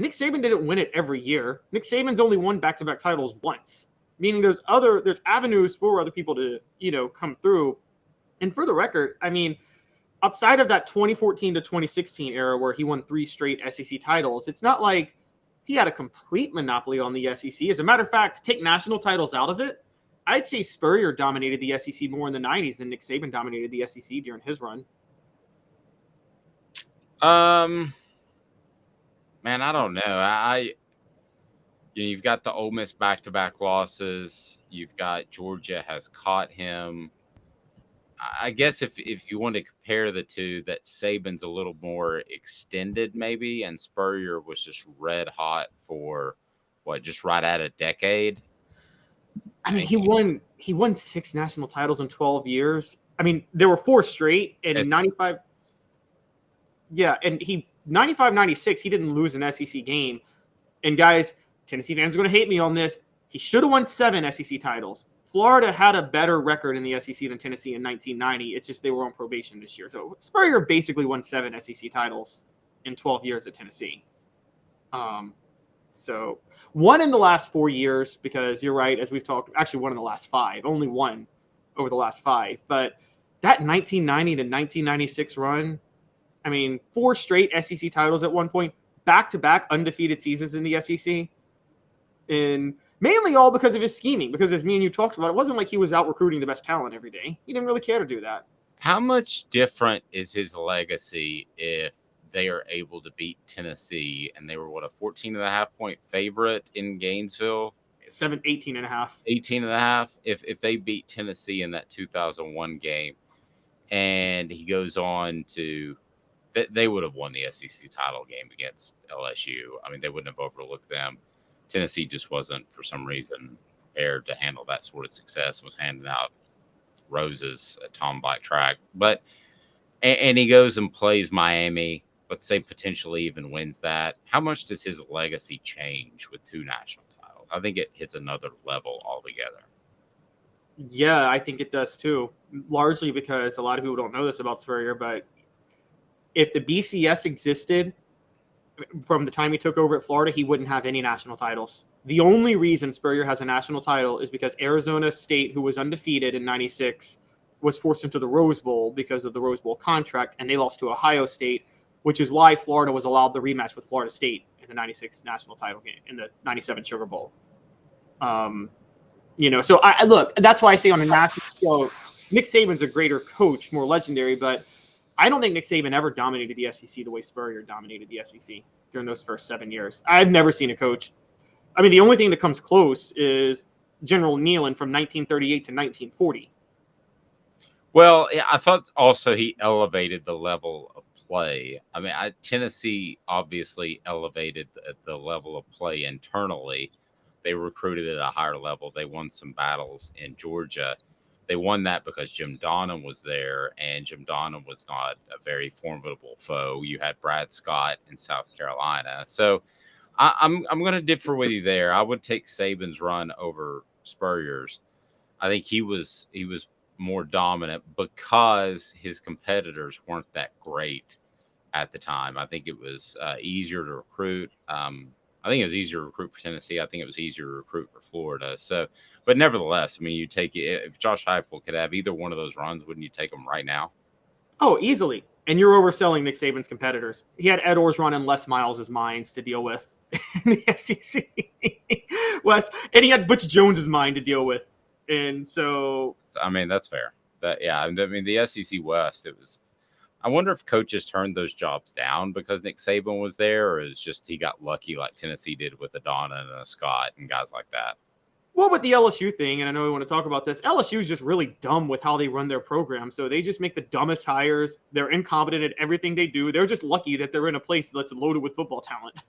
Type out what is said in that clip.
And Nick Saban didn't win it every year. Nick Saban's only won back-to-back titles once, meaning there's avenues for other people to, come through. And for the record, I mean, outside of that 2014 to 2016 era where he won 3 straight SEC titles, it's not like he had a complete monopoly on the SEC. As a matter of fact, take national titles out of it, I'd say Spurrier dominated the SEC more in the 90s than Nick Saban dominated the SEC during his run. Man, I don't know. You've got the Ole Miss back-to-back losses. You've got Georgia has caught him. I guess if you want to compare the two, that Saban's a little more extended maybe, and Spurrier was just red hot for just right at a decade. I mean, he won 6 national titles in 12 years. I mean, there were 4 straight in 95. Yeah, and 95-96, he didn't lose an SEC game. And guys, Tennessee fans are going to hate me on this. He should have won 7 SEC titles. Florida had a better record in the SEC than Tennessee in 1990. It's just they were on probation this year. So Spurrier basically won 7 SEC titles in 12 years at Tennessee. So one in the last 4 years, because you're right, as we've talked, actually one in the last 5, only one over the last 5. But that 1990 to 1996 run, I mean, 4 straight SEC titles at one point, back-to-back undefeated seasons in the SEC. And mainly all because of his scheming, because as me and you talked about, it wasn't like he was out recruiting the best talent every day. He didn't really care to do that. How much different is his legacy if they are able to beat Tennessee, and they were, a 14.5-point favorite in Gainesville? 18.5. 18.5. If they beat Tennessee in that 2001 game, and he goes on to, they would have won the SEC title game against LSU. I mean, they wouldn't have overlooked them. Tennessee just wasn't, for some reason, prepared to handle that sort of success, was handing out roses at Tom Bike track. But, and he goes and plays Miami, let's say potentially even wins that. How much does his legacy change with 2 national titles? I think it hits another level altogether. Yeah, I think it does too. Largely because a lot of people don't know this about Spurrier, but if the BCS existed from the time he took over at Florida, he wouldn't have any national titles. The only reason Spurrier has a national title is because Arizona State, who was undefeated in 96, was forced into the Rose Bowl because of the Rose Bowl contract, and they lost to Ohio State, which is why Florida was allowed the rematch with Florida State in the 96 national title game, in the 97 Sugar Bowl. So I look, that's why I say on a national scale, Nick Saban's a greater coach, more legendary, but I don't think Nick Saban ever dominated the SEC the way Spurrier dominated the SEC during those first 7 years. I've never seen a coach. I mean, the only thing that comes close is General Nealon from 1938 to 1940. Well, I thought also he elevated the level of play. I mean, Tennessee obviously elevated the level of play internally. They recruited at a higher level. They won some battles in Georgia. They won that because Jim Donnan was there, and Jim Donnan was not a very formidable foe. You had Brad Scott in South Carolina. So I'm going to differ with you there. I would take Saban's run over Spurrier's. I think he was more dominant because his competitors weren't that great at the time. I think it was easier to recruit. I think it was easier to recruit for Tennessee. I think it was easier to recruit for Florida. So, but nevertheless, I mean, you take it. If Josh Heupel could have either one of those runs, wouldn't you take them right now? Oh, easily. And you're overselling Nick Saban's competitors. He had Ed Orgeron and Les Miles' minds to deal with in the SEC. And he had Butch Jones's mind to deal with. And so, I mean, that's fair. I mean, the SEC West, it was. I wonder if coaches turned those jobs down because Nick Saban was there, or it's just he got lucky like Tennessee did with a Donnan and a Scott and guys like that. Well, with the LSU thing, and I know we want to talk about this, LSU is just really dumb with how they run their program. So they just make the dumbest hires. They're incompetent at everything they do. They're just lucky that they're in a place that's loaded with football talent.